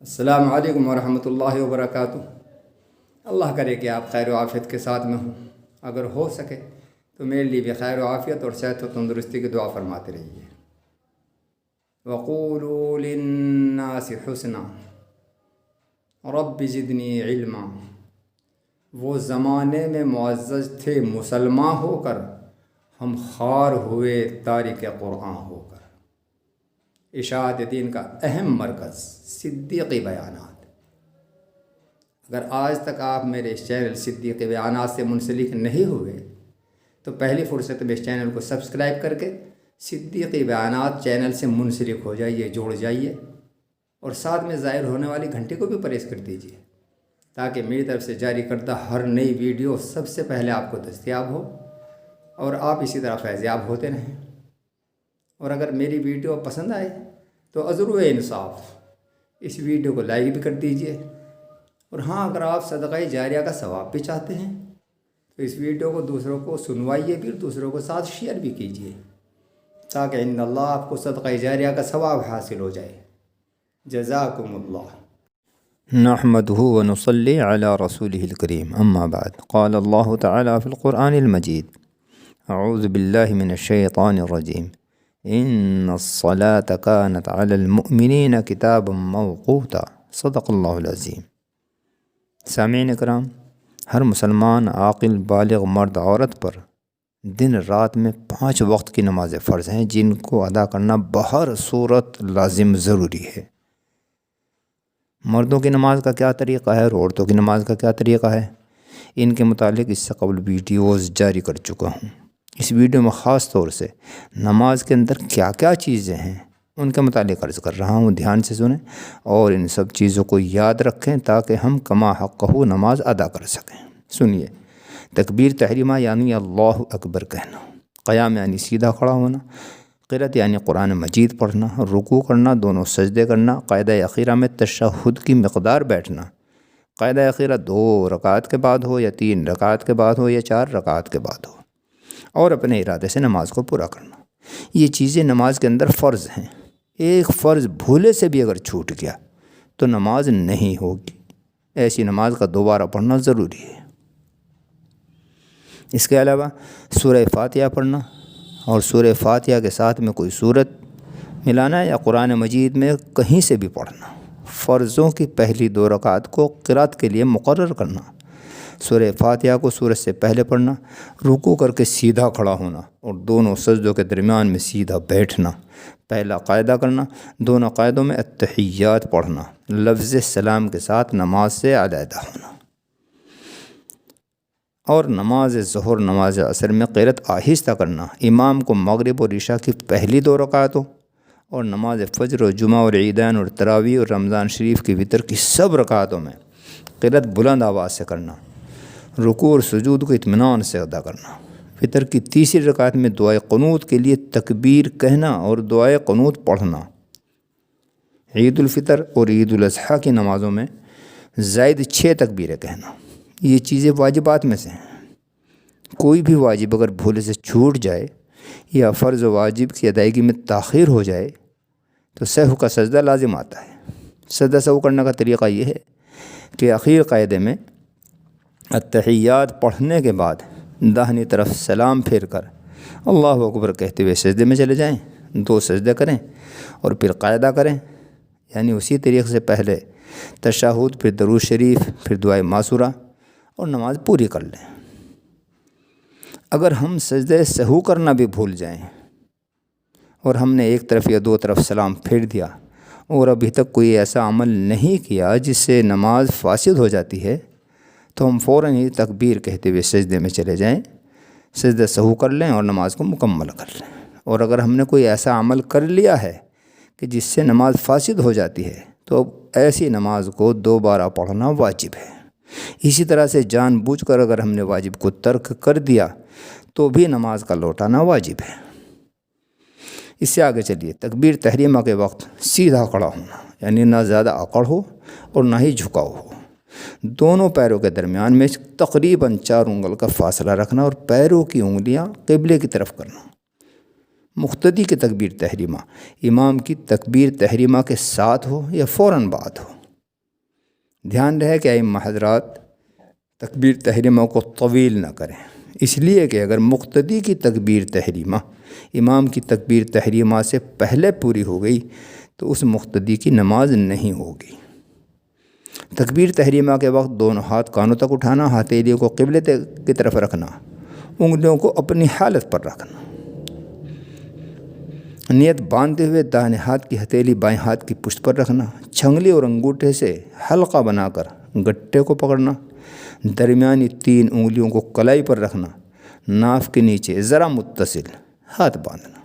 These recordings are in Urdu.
السلام علیکم ورحمۃ اللہ وبرکاتہ۔ اللہ کرے کہ آپ خیر و عافیت کے ساتھ میں ہوں۔ اگر ہو سکے تو میرے لیے بھی خیر و عافیت اور صحت و تندرستی کی دعا فرماتے رہیے۔ وقولوا للناس حسنا رب زدنی علما۔ وہ زمانے میں معزز تھے مسلمان ہو کر، ہم خوار ہوئے تارک قرآن ہو کر۔ اشاعت دین کا اہم مرکز صدیقی بیانات۔ اگر آج تک آپ میرے اس چینل صدیقی بیانات سے منسلک نہیں ہوئے تو پہلی فرصت میں اس چینل کو سبسکرائب کر کے صدیقی بیانات چینل سے منسلک ہو جائیے، جوڑ جائیے، اور ساتھ میں ظاہر ہونے والی گھنٹی کو بھی پریس کر دیجیے تاکہ میری طرف سے جاری کردہ ہر نئی ویڈیو سب سے پہلے آپ کو دستیاب ہو اور آپ اسی طرح فیضیاب ہوتے رہیں۔ اور اگر میری ویڈیو پسند آئے تو عذر انصاف اس ویڈیو کو لائک بھی کر دیجئے، اور ہاں اگر آپ صدقہ جاریہ کا ثواب بھی چاہتے ہیں تو اس ویڈیو کو دوسروں کو سنوائیے بھی، دوسروں کو ساتھ شیئر بھی کیجئے تاکہ عند اللہ آپ کو صدقہ جاریہ کا ثواب حاصل ہو جائے۔ جزاکم اللہ۔ نحمده ونصلي على رسوله الكريم، أما بعد، قال الله تعالى في القرآن المجيد: أعوذ بالله من الشيطان الرجيم، إن الصلاة كانت على المؤمنين كتابا موقوتا، صدق اللہ العظیم۔ سامعین کرام، ہر مسلمان عاقل بالغ مرد عورت پر دن رات میں 5 وقت کی نماز فرض ہیں جن کو ادا کرنا بہر صورت لازم ضروری ہے۔ مردوں کی نماز کا کیا طریقہ ہے اور عورتوں کی نماز کا کیا طریقہ ہے، ان کے متعلق اس سے قبل ویڈیوز جاری کر چکا ہوں۔ اس ویڈیو میں خاص طور سے نماز کے اندر کیا کیا چیزیں ہیں ان کے متعلق عرض کر رہا ہوں، دھیان سے سنیں اور ان سب چیزوں کو یاد رکھیں تاکہ ہم کما حقہ نماز ادا کر سکیں۔ سنیے، تکبیر تحریمہ یعنی اللہ اکبر کہنا، قیام یعنی سیدھا کھڑا ہونا، قرأت یعنی قرآن مجید پڑھنا، رکوع کرنا، دونوں سجدے کرنا، قاعدہ اخیرہ میں تشہد کی مقدار بیٹھنا، قاعدہ اخیرہ 2 رکعت کے بعد ہو یا 3 رکعت کے بعد ہو یا 4 رکعت کے بعد ہو، اور اپنے ارادے سے نماز کو پورا کرنا۔ یہ چیزیں نماز کے اندر فرض ہیں۔ ایک فرض بھولے سے بھی اگر چھوٹ گیا تو نماز نہیں ہوگی، ایسی نماز کا دوبارہ پڑھنا ضروری ہے۔ اس کے علاوہ سورہ فاتحہ پڑھنا اور سورہ فاتحہ کے ساتھ میں کوئی سورت ملانا یا قرآن مجید میں کہیں سے بھی پڑھنا، فرضوں کی پہلی 2 رکعت کو قرأت کے لیے مقرر کرنا، سورہ فاتحہ کو سورت سے پہلے پڑھنا، رکوع کر کے سیدھا کھڑا ہونا اور دونوں سجدوں کے درمیان میں سیدھا بیٹھنا، پہلا قاعدہ کرنا، دونوں قاعدوں میں التحیات پڑھنا، لفظ سلام کے ساتھ نماز سے علیحدہ ہونا، اور نماز ظہر نماز عصر میں قرأت آہستہ کرنا، امام کو مغرب اور عشاء کی پہلی 2 رکعتوں اور نماز فجر اور جمعہ اور عیدین اور تراویح اور رمضان شریف کی وتر کی سب رکعتوں میں قرأت بلند آواز سے کرنا، رکوع اور سجود کو اطمینان سے ادا کرنا، فطر کی تیسری رکعت میں دعائے قنوت کے لیے تکبیر کہنا اور دعائے قنوت پڑھنا، عید الفطر اور عید الاضحیٰ کی نمازوں میں زائد 6 تکبیریں کہنا۔ یہ چیزیں واجبات میں سے ہیں۔ کوئی بھی واجب اگر بھولے سے چھوٹ جائے یا فرض و واجب کی ادائیگی میں تاخیر ہو جائے تو سہو کا سجدہ لازم آتا ہے۔ سجدہ سہو کرنے کا طریقہ یہ ہے کہ اخیر قاعدے میں التحیات پڑھنے کے بعد داہنی طرف سلام پھیر کر اللہ اکبر کہتے ہوئے سجدے میں چلے جائیں، 2 سجدے کریں اور پھر قاعدہ کریں، یعنی اسی طریقے سے پہلے تشہد، پھر درود شریف، پھر دعائے معصورہ اور نماز پوری کر لیں۔ اگر ہم سجدے سہو کرنا بھی بھول جائیں اور ہم نے ایک طرف یا 2 طرف سلام پھیر دیا اور ابھی تک کوئی ایسا عمل نہیں کیا جس سے نماز فاسد ہو جاتی ہے تو ہم فوراً ہی تکبیر کہتے ہوئے سجدے میں چلے جائیں، سجدہ سہو کر لیں اور نماز کو مکمل کر لیں۔ اور اگر ہم نے کوئی ایسا عمل کر لیا ہے کہ جس سے نماز فاسد ہو جاتی ہے تو ایسی نماز کو دوبارہ پڑھنا واجب ہے۔ اسی طرح سے جان بوجھ کر اگر ہم نے واجب کو ترک کر دیا تو بھی نماز کا لوٹانا واجب ہے۔ اس سے آگے چلیے، تکبیر تحریمہ کے وقت سیدھا کھڑا ہونا، یعنی نہ زیادہ اکڑ ہو اور نہ ہی جھکاؤ ہو، دونوں پیروں کے درمیان میں تقریباً 4 انگل کا فاصلہ رکھنا اور پیروں کی انگلیاں قبلے کی طرف کرنا۔ مقتدی کی تکبیر تحریمہ امام کی تکبیر تحریمہ کے ساتھ ہو یا فوراً بعد ہو، دھیان رہے کہ ائمہ حضرات تکبیر تحریمہ کو طویل نہ کریں، اس لیے کہ اگر مقتدی کی تکبیر تحریمہ امام کی تکبیر تحریمہ سے پہلے پوری ہو گئی تو اس مقتدی کی نماز نہیں ہوگی۔ تکبیر تحریمہ کے وقت دونوں ہاتھ کانوں تک اٹھانا، ہتھیلیوں کو قبلے کی طرف رکھنا، انگلیوں کو اپنی حالت پر رکھنا، نیت باندھتے ہوئے داہنے ہاتھ کی ہتھیلی بائیں ہاتھ کی پشت پر رکھنا، چھنگلی اور انگوٹھے سے حلقہ بنا کر گٹے کو پکڑنا، درمیانی 3 انگلیوں کو کلائی پر رکھنا، ناف کے نیچے ذرا متصل ہاتھ باندھنا،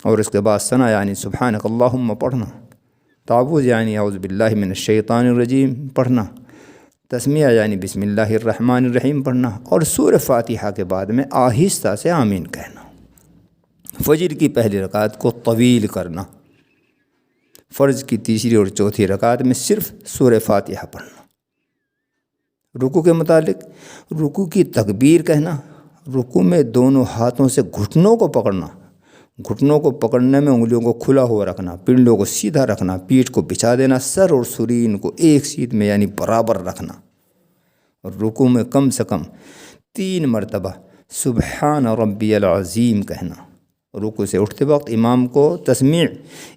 اور اس کے بعد ثنا یعنی سبحانک اللہم پڑھنا، تعوذ یعنی اعوذ باللہ من الشیطان الرجیم پڑھنا، تسمیہ یعنی بسم اللہ الرحمن الرحیم پڑھنا، اور سورہ فاتحہ کے بعد میں آہستہ سے آمین کہنا۔ فجر کی پہلی رکعت کو طویل کرنا، فرض کی تیسری اور چوتھی رکعت میں صرف سورہ فاتحہ پڑھنا۔ رکوع کے متعلق رکوع کی تکبیر کہنا، رکوع میں دونوں ہاتھوں سے گھٹنوں کو پکڑنا، گھٹنوں کو پکڑنے میں انگلیوں کو کھلا ہوا رکھنا، پنڈوں کو سیدھا رکھنا، پیٹھ کو بچھا دینا، سر اور سرین کو ایک سیدھ میں یعنی برابر رکھنا، اور رکوع میں کم سے کم 3 مرتبہ سبحان ربی العظیم کہنا۔ رکوع سے اٹھتے وقت امام کو تسمیع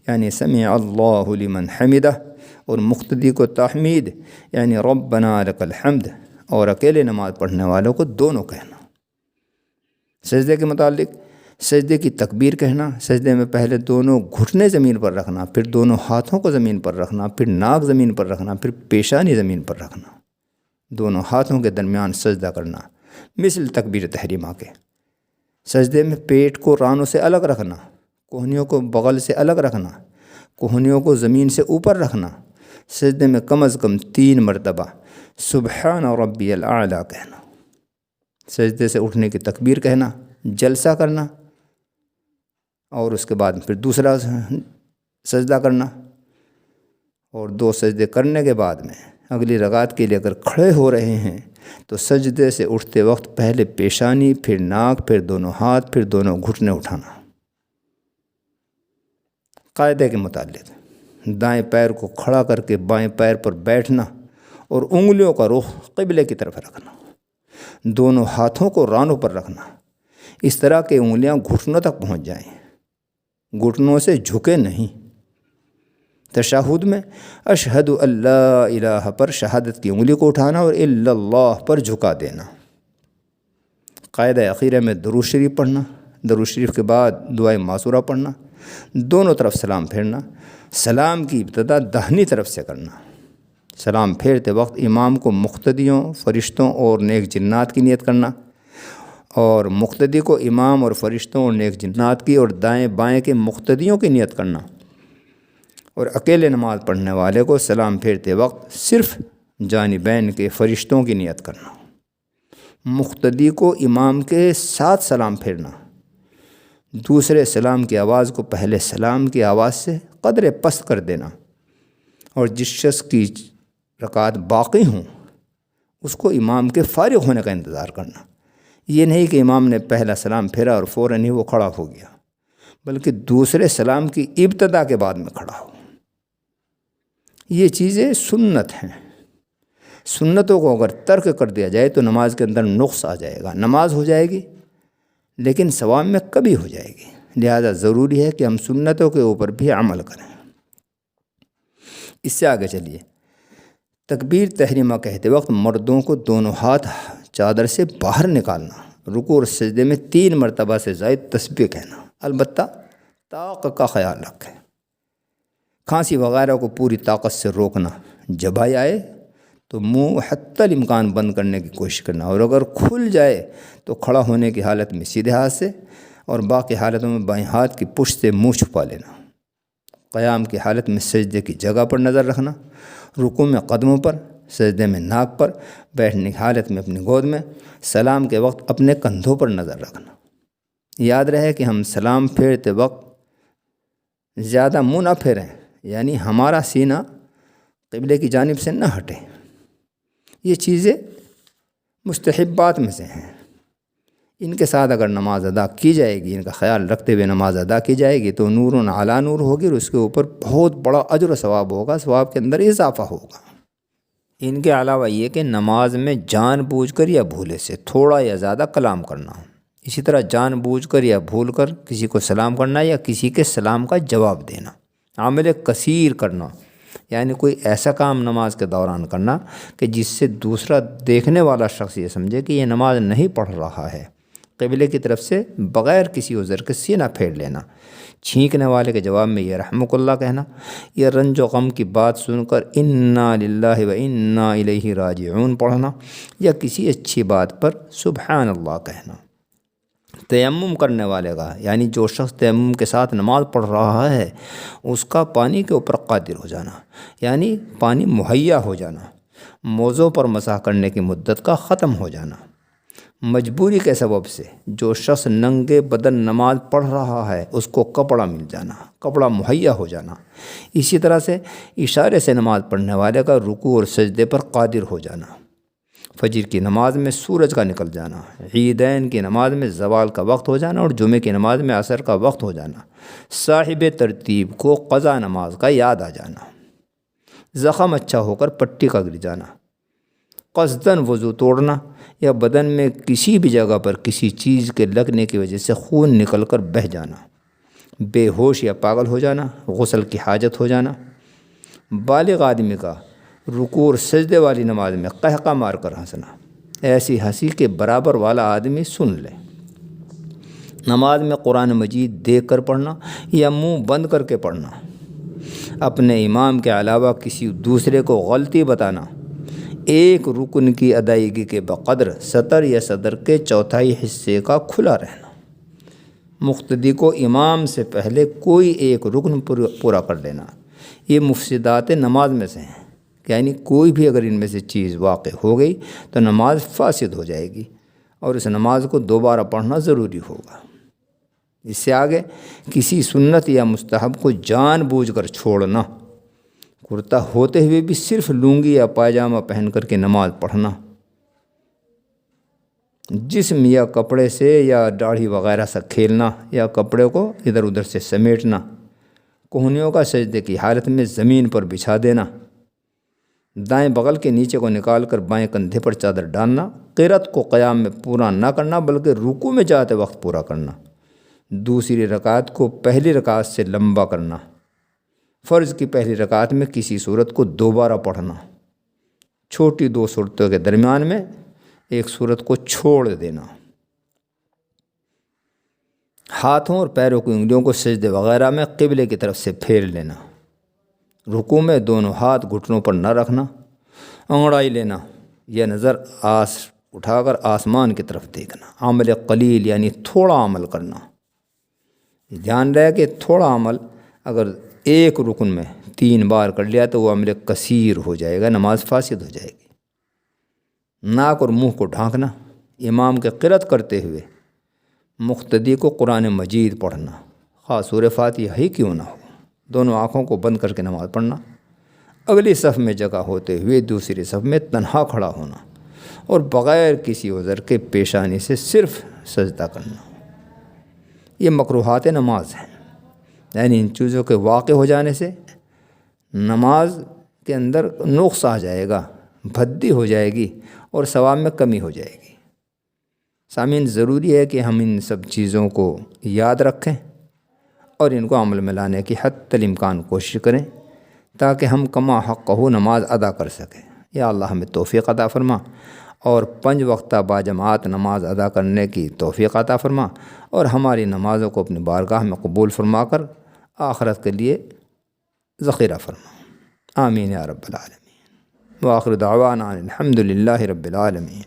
یعنی سمع اللہ لمن حمدہ، اور مقتدی کو تحمید یعنی ربنا لک الحمد، اور اکیلے نماز پڑھنے والوں کو دونوں کہنا۔ سجدے کے متعلق سجدے کی تکبیر کہنا، سجدے میں پہلے دونوں گھٹنے زمین پر رکھنا، پھر دونوں ہاتھوں کو زمین پر رکھنا، پھر ناک زمین پر رکھنا، پھر پیشانی زمین پر رکھنا، دونوں ہاتھوں کے درمیان سجدہ کرنا مثل تکبیر تحریمہ کے۔ سجدے میں پیٹ کو رانوں سے الگ رکھنا، کوہنیوں کو بغل سے الگ رکھنا، کوہنیوں کو زمین سے اوپر رکھنا، سجدے میں کم از کم 3 مرتبہ سبحان ربی الاعلیٰ کہنا، سجدے سے اٹھنے کی تکبیر کہنا، جلسہ کرنا، اور اس کے بعد پھر دوسرا سجدہ کرنا، اور 2 سجدے کرنے کے بعد میں اگلی رکعت کے لیے اگر کھڑے ہو رہے ہیں تو سجدے سے اٹھتے وقت پہلے پیشانی، پھر ناک، پھر دونوں ہاتھ، پھر دونوں گھٹنے اٹھانا۔ قاعدے کے متعلق دائیں پیر کو کھڑا کر کے بائیں پیر پر بیٹھنا اور انگلیوں کا رخ قبلے کی طرف رکھنا، دونوں ہاتھوں کو رانوں پر رکھنا، اس طرح کہ انگلیاں گھٹنوں تک پہنچ جائیں، گھٹنوں سے جھکے نہیں۔ تشہد میں اشہد اللہ الہ پر شہادت کی انگلی کو اٹھانا اور الا اللہ پر جھکا دینا۔ قاعدہ اخیرہ میں درود شریف پڑھنا، درود شریف کے بعد دعائے معصورہ پڑھنا، دونوں طرف سلام پھیرنا، سلام کی ابتدا داہنی طرف سے کرنا، سلام پھیرتے وقت امام کو مقتدیوں، فرشتوں اور نیک جنات کی نیت کرنا، اور مقتدی کو امام اور فرشتوں اور نیک جنات کی اور دائیں بائیں کے مقتدیوں کی نیت کرنا، اور اکیلے نماز پڑھنے والے کو سلام پھیرتے وقت صرف جانبین کے فرشتوں کی نیت کرنا، مقتدی کو امام کے ساتھ سلام پھیرنا، دوسرے سلام کی آواز کو پہلے سلام کی آواز سے قدر پست کر دینا، اور جس شخص کی رکعت باقی ہوں اس کو امام کے فارغ ہونے کا انتظار کرنا۔ یہ نہیں کہ امام نے پہلا سلام پھیرا اور فوراً ہی وہ کھڑا ہو گیا، بلکہ دوسرے سلام کی ابتدا کے بعد میں کھڑا ہو۔ یہ چیزیں سنت ہیں، سنتوں کو اگر ترک کر دیا جائے تو نماز کے اندر نقص آ جائے گا، نماز ہو جائے گی لیکن ثواب میں کمی ہو جائے گی، لہذا ضروری ہے کہ ہم سنتوں کے اوپر بھی عمل کریں۔ اس سے آگے چلیے، تکبیر تحریمہ کہتے وقت مردوں کو دونوں ہاتھ چادر سے باہر نکالنا، رکوع اور سجدے میں 3 مرتبہ سے زائد تسبیح کہنا، البتہ طاقت کا خیال رکھیں، کھانسی وغیرہ کو پوری طاقت سے روکنا، جبائی آئے تو منہ حتی الامکان بند کرنے کی کوشش کرنا، اور اگر کھل جائے تو کھڑا ہونے کی حالت میں سیدھے ہاتھ سے اور باقی حالتوں میں بائیں ہاتھ کی پشت سے منہ چھپا لینا، قیام کی حالت میں سجدے کی جگہ پر نظر رکھنا، رکوع میں قدموں پر، سجدے میں ناک پر، بیٹھنے کی حالت میں اپنی گود میں، سلام کے وقت اپنے کندھوں پر نظر رکھنا۔ یاد رہے کہ ہم سلام پھیرتے وقت زیادہ منہ نہ پھیریں، یعنی ہمارا سینہ قبلے کی جانب سے نہ ہٹے۔ یہ چیزیں مستحبات میں سے ہیں، ان کے ساتھ اگر نماز ادا کی جائے گی، ان کا خیال رکھتے ہوئے نماز ادا کی جائے گی تو نور علی نور ہوگی، اور اس کے اوپر بہت بڑا اجر و ثواب ہوگا، ثواب کے اندر اضافہ ہوگا۔ ان کے علاوہ یہ کہ نماز میں جان بوجھ کر یا بھولے سے تھوڑا یا زیادہ کلام کرنا، اسی طرح جان بوجھ کر یا بھول کر کسی کو سلام کرنا یا کسی کے سلام کا جواب دینا، عمل کثیر کرنا یعنی کوئی ایسا کام نماز کے دوران کرنا کہ جس سے دوسرا دیکھنے والا شخص یہ سمجھے کہ یہ نماز نہیں پڑھ رہا ہے، قبلے کی طرف سے بغیر کسی عذر کے سینہ پھیر لینا، چھینکنے والے کے جواب میں یہ رحمک اللہ کہنا، یہ رنج و غم کی بات سن کر انا للہ و انا الیہ راجعون پڑھنا، یا کسی اچھی بات پر سبحان اللہ کہنا۔ تیمم کرنے والے کا یعنی جو شخص تیمم کے ساتھ نماز پڑھ رہا ہے اس کا پانی کے اوپر قادر ہو جانا یعنی پانی مہیا ہو جانا، موضوع پر مسح کرنے کی مدت کا ختم ہو جانا، مجبوری کے سبب سے جو شخص ننگے بدن نماز پڑھ رہا ہے اس کو کپڑا مل جانا، کپڑا مہیا ہو جانا، اسی طرح سے اشارے سے نماز پڑھنے والے کا رکوع اور سجدے پر قادر ہو جانا، فجر کی نماز میں سورج کا نکل جانا، عیدین کی نماز میں زوال کا وقت ہو جانا اور جمعے کی نماز میں عصر کا وقت ہو جانا، صاحب ترتیب کو قضا نماز کا یاد آ جانا، زخم اچھا ہو کر پٹی کا گر جانا، قصداً وضو توڑنا یا بدن میں کسی بھی جگہ پر کسی چیز کے لگنے کی وجہ سے خون نکل کر بہہ جانا، بے ہوش یا پاگل ہو جانا، غسل کی حاجت ہو جانا، بالغ آدمی کا رکوع اور سجدے والی نماز میں قہقہ مار کر ہنسنا، ایسی ہنسی کے برابر والا آدمی سن لے، نماز میں قرآن مجید دیکھ کر پڑھنا یا منہ بند کر کے پڑھنا، اپنے امام کے علاوہ کسی دوسرے کو غلطی بتانا، ایک رکن کی ادائیگی کے بقدر سطر یا صدر کے چوتھائی حصے کا کھلا رہنا، مقتدی کو امام سے پہلے کوئی ایک رکن پورا کر لینا، یہ مفسدات نماز میں سے ہیں، یعنی کوئی بھی اگر ان میں سے چیز واقع ہو گئی تو نماز فاسد ہو جائے گی اور اس نماز کو دوبارہ پڑھنا ضروری ہوگا۔ اس سے آگے کسی سنت یا مستحب کو جان بوجھ کر چھوڑنا، کرتا ہوتے ہوئے بھی صرف لنگی یا پائجامہ پہن کر کے نماز پڑھنا، جسم یا کپڑے سے یا داڑھی وغیرہ سے کھیلنا یا کپڑے کو ادھر ادھر سے سمیٹنا، کوہنیوں کا سجدے کی حالت میں زمین پر بچھا دینا، دائیں بغل کے نیچے کو نکال کر بائیں کندھے پر چادر ڈالنا، قرات کو قیام میں پورا نہ کرنا بلکہ رکوع میں جاتے وقت پورا کرنا، دوسری رکعت کو پہلی رکعت سے لمبا کرنا، فرض کی پہلی رکعت میں کسی صورت کو دوبارہ پڑھنا، چھوٹی دو صورتوں کے درمیان میں ایک صورت کو چھوڑ دینا، ہاتھوں اور پیروں کی انگلیوں کو سجدے وغیرہ میں قبلے کی طرف سے پھیر لینا، رکوع میں دونوں ہاتھ گھٹنوں پر نہ رکھنا، انگڑائی لینا یا نظر اٹھا کر آسمان کی طرف دیکھنا، عمل قلیل یعنی تھوڑا عمل کرنا، دھیان رہے کہ تھوڑا عمل اگر ایک رکن میں 3 بار کر لیا تو وہ عمل کثیر ہو جائے گا، نماز فاسد ہو جائے گی۔ ناک اور منہ کو ڈھانکنا، امام کے قرات کرتے ہوئے مقتدی کو قرآن مجید پڑھنا، خواہ سورہ فاتحہ ہی کیوں نہ ہو، دونوں آنکھوں کو بند کر کے نماز پڑھنا، اگلی صف میں جگہ ہوتے ہوئے دوسری صف میں تنہا کھڑا ہونا اور بغیر کسی عذر کے پیشانی سے صرف سجدہ کرنا، یہ مکروہات نماز ہیں، یعنی ان چیزوں کے واقع ہو جانے سے نماز کے اندر نقص آ جائے گا، بھدی ہو جائے گی اور ثواب میں کمی ہو جائے گی۔ سامعین، ضروری ہے کہ ہم ان سب چیزوں کو یاد رکھیں اور ان کو عمل میں لانے کی حتی الامکان کوشش کریں تاکہ ہم کما حق نماز ادا کر سکیں۔ یا اللہ ہمیں توفیق عطا فرما اور 5 وقتہ باجماعت نماز ادا کرنے کی توفیق عطا فرما اور ہماری نمازوں کو اپنی بارگاہ میں قبول فرما کر آخرت کے لیے ذخیرہ فرما، آمین یا رب العالمین۔ وآخر دعوانا الحمد للہ رب العالمین۔